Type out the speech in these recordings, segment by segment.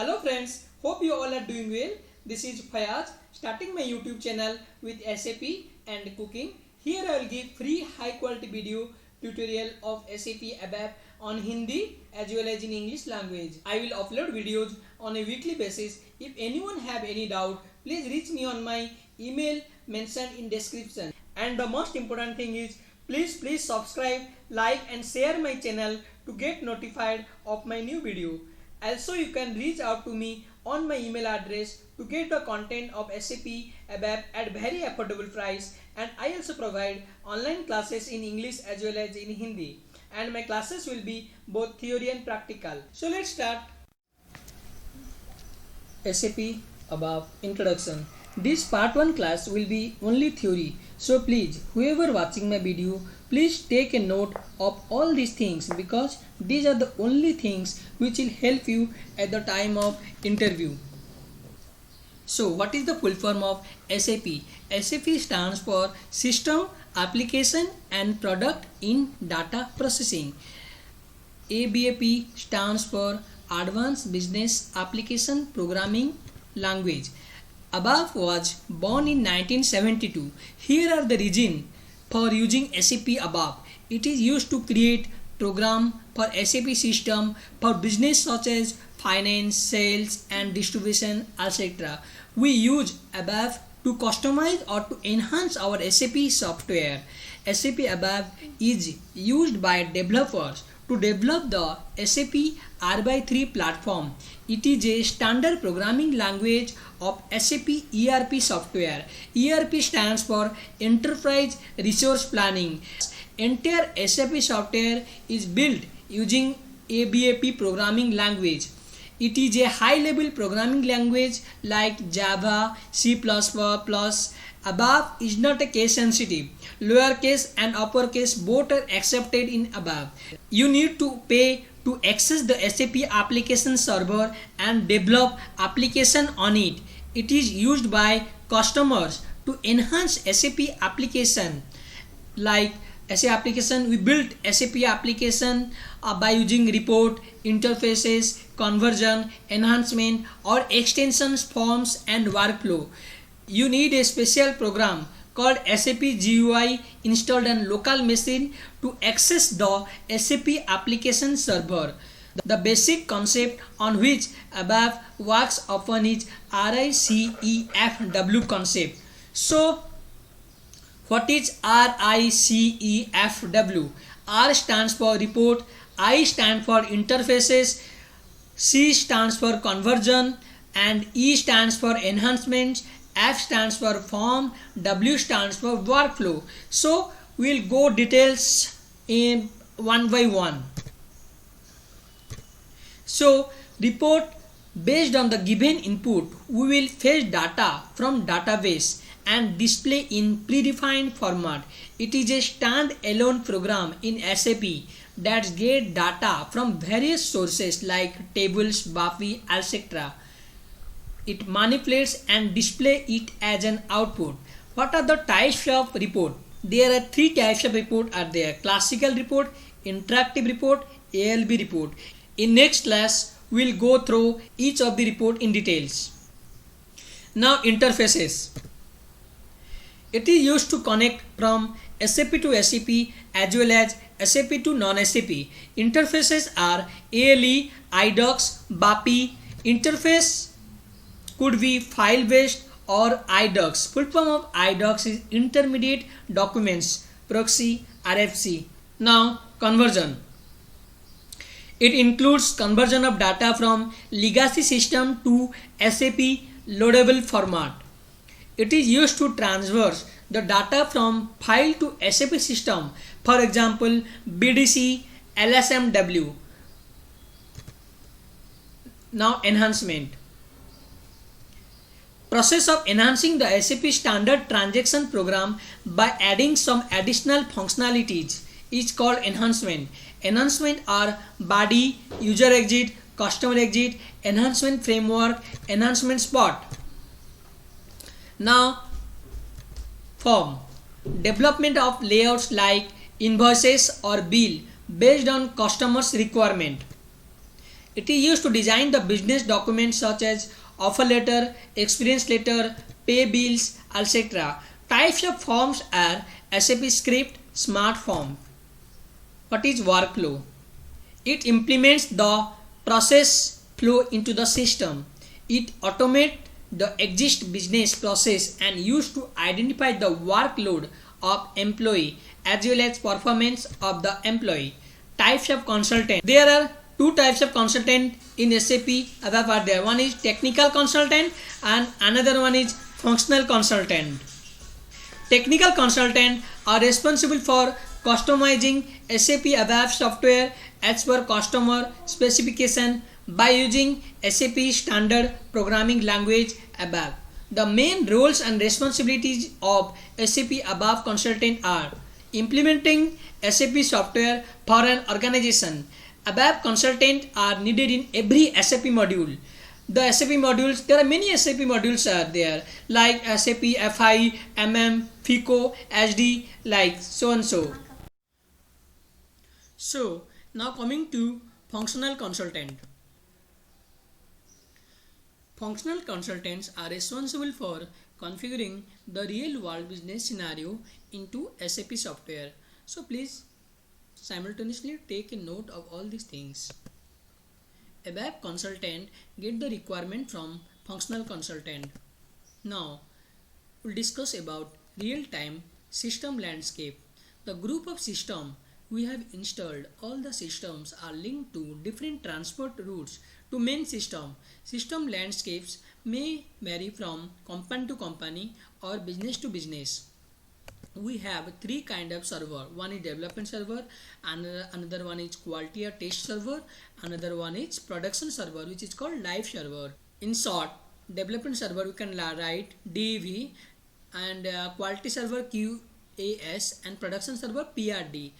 Hello friends, hope you all are doing well. This is Fayaz starting my YouTube channel with SAP and cooking. Here I will give free high quality video tutorial of SAP ABAP on Hindi as well as in English language. I will upload videos on a weekly basis. If anyone have any doubt, please reach me on my email mentioned in description. And the most important thing is please subscribe, like and share my channel to get notified of my new video. Also, you can reach out to me on my email address to get the content of SAP ABAP at very affordable price, and I also provide online classes in English as well as in Hindi, and my classes will be both theory and practical. So let's start. SAP ABAP Introduction. This part 1 class will be only theory, so please whoever watching my video, please take a note of all these things because these are the only things which will help you at the time of interview. So what is the full form of SAP? SAP stands for System, Application and Product in Data Processing. ABAP stands for Advanced Business Application Programming Language. ABAP was born in 1972. Here are the reasons for using SAP ABAP. It is used to create program for SAP system for business such as finance, sales and distribution, etc. We use ABAP to customize or to enhance our SAP software. SAP ABAP is used by developers to develop the SAP R/3 platform. It is a standard programming language of SAP ERP software. ERP stands for Enterprise Resource Planning. Entire SAP software is built using ABAP programming language. It is a high-level programming language like Java, C++. ABAP is not a case sensitive. Lowercase and uppercase both are accepted in ABAP. You need to pay to access the SAP application server and develop application on it. It is used by customers to enhance SAP application. Like SAP application, we built SAP application by using report, interfaces, conversion, enhancement or extensions, forms and workflow. You need a special program called SAP GUI installed on local machine to access the SAP application server. The basic concept on which ABAP works upon is RICEFW concept. So, what is RICEFW? R stands for report, I stands for interfaces, C stands for conversion, and E stands for enhancements, F stands for form, W stands for workflow. So we'll go details in one by one. So report, based on the given input, we will fetch data from database and display in predefined format. It is a stand-alone program in SAP that gets data from various sources like tables, BAPI, etc. It manipulates and display it as an output. What are the types of report? There are three types of report are there: classical report, interactive report, ALB report. In next class, we'll go through each of the report in details. Now interfaces. It is used to connect from SAP to SAP as well as SAP to non-SAP. Interfaces are ALE, IDOCS, BAPI. Interface could be file based or IDOCS. Full form of IDOCS is Intermediate Documents, Proxy, RFC. Now conversion. It includes conversion of data from legacy system to SAP loadable format. It is used to transfer the data from file to SAP system. For example, BDC, LSMW. Now enhancement. Process of enhancing the SAP standard transaction program by adding some additional functionalities is called enhancement. Enhancement are body, user exit, customer exit, enhancement framework, enhancement spot. Now form. Development of layouts like invoices or bill based on customers' requirement. It is used to design the business documents such as offer letter, experience letter, pay bills, etc. Types of forms are SAP Script, Smart Form. What is workflow? It implements the process flow into the system. It automates the existing business process and used to identify the workload of employee as well as performance of the employee. Types of consultant. There are two types of consultant in SAP above are there. One is technical consultant and another one is functional consultant. Technical consultants are responsible for customizing SAP ABAP software as per customer specification by using SAP standard programming language ABAP. The main roles and responsibilities of SAP ABAP consultant are implementing SAP software for an organization. ABAP consultants are needed in every SAP module. The SAP modules, there are many SAP modules are there like SAP FI, MM, FICO, SD, like so and so. So now coming to functional consultant. Functional consultants are responsible for configuring the real world business scenario into SAP software. So please simultaneously take a note of all these things. ABAP consultant get the requirement from functional consultant. Now we'll discuss about real-time system landscape. The group of system we have installed, all the systems are linked to different transport routes to main system. System landscapes may vary from company to company or business to business. We have three kind of server. One is development server, another one is quality or test server, another one is production server which is called live server. In short, development server we can write DEV and quality server QAS and production server PRD.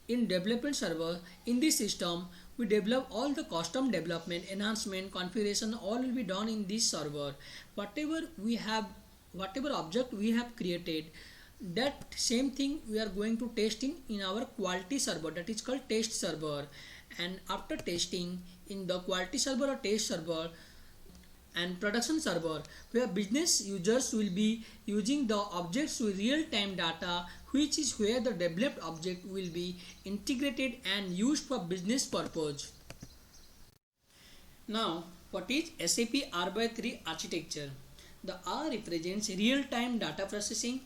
In development server, in this system we develop all the custom development, enhancement, configuration, all will be done in this server. Whatever object we have created, that same thing we are going to test in our quality server, that is called test server. And after testing in the quality server or test server and production server, where business users will be using the objects with real-time data, which is where the developed object will be integrated and used for business purpose. Now what is SAP R/3 architecture? The R represents real-time data processing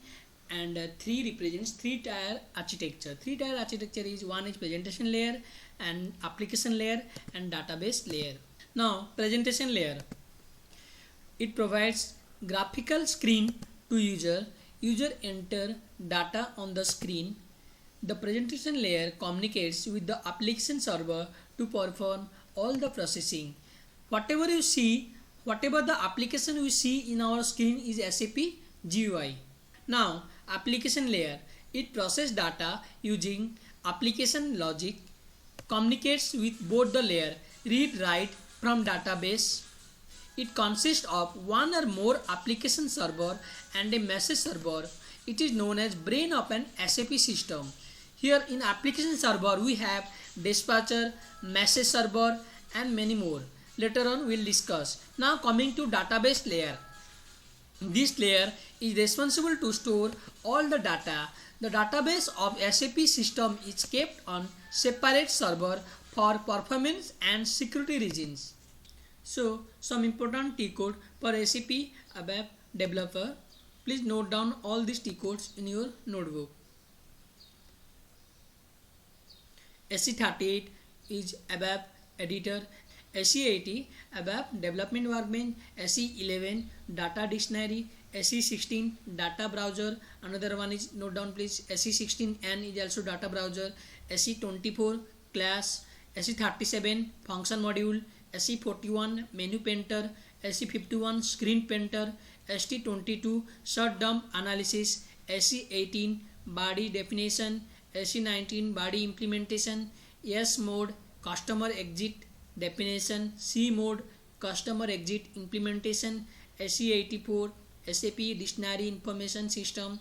and 3 represents 3-tier architecture. 3-tier architecture is one is presentation layer and application layer and database layer. Now presentation layer, it provides graphical screen to user enter data on the screen. The presentation layer communicates with the application server to perform all the processing. Whatever the application we see in our screen is SAP GUI. Now application layer, it processes data using application logic, communicates with both the layer, read write from database. It consists of one or more application server and a message server. It is known as brain of an SAP system. Here in application server we have dispatcher, message server and many more. Later on we will discuss. Now coming to database layer. This layer is responsible to store all the data. The database of SAP system is kept on separate server for performance and security reasons. So some important T code for SAP ABAP developer. Please note down all these T codes in your notebook. SC38 is ABAP editor, SC80 ABAP development workbench, SC11 data dictionary, SC16 data browser, another one is note down please, SC16N is also data browser, SC24 class, SC37 function module, SC41 menu painter, SC51 screen painter, ST22 short dump analysis, SC18 body definition, SC19 body implementation, S mode customer exit definition, C mode customer exit implementation, SC84 SAP dictionary information system,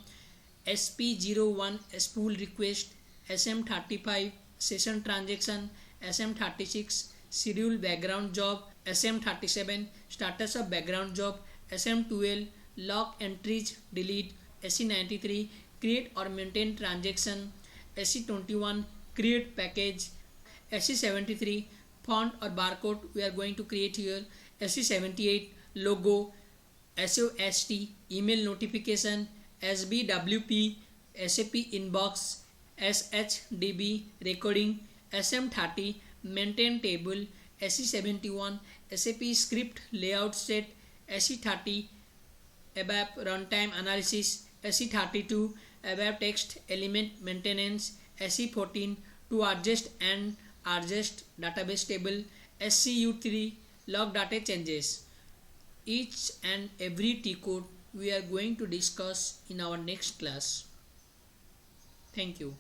SP01 spool request, SM35 session transaction, SM36 schedule background job, SM37, status of background job, SM12, log entries, delete, SC93, create or maintain transaction, SC21, create package, SC73, font or barcode we are going to create here, SC78, logo, SOST, email notification, SBWP, SAP inbox, SHDB, recording, SM30, maintain table, SC71, SAP script layout set, SC30, ABAP runtime analysis, SC32, ABAP text element maintenance, SC14, to adjust and adjust database table, SCU3, log data changes. Each and every T code we are going to discuss in our next class. Thank you.